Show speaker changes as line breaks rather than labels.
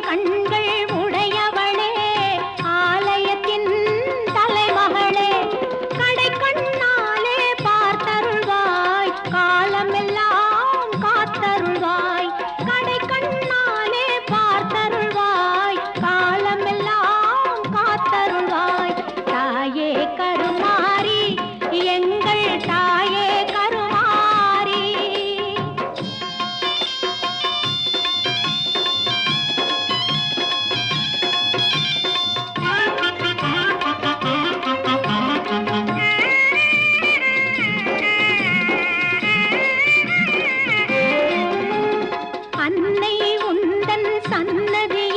கண்கள் உடையவளே ஆலயத்தின் தலைமகளே கடை கண்ணாலே பார்த்தருள்வாய் காலமெல்லாம் காத்தருள்வாய் கடை கண்ணாலே பார்த்தருள்வாய் காலமெல்லாம் காத்தருள்வாய் தாயே கருமாரி எங்கள் தாயே கருமாரி அன்னை உந்தன் சன்னதியில்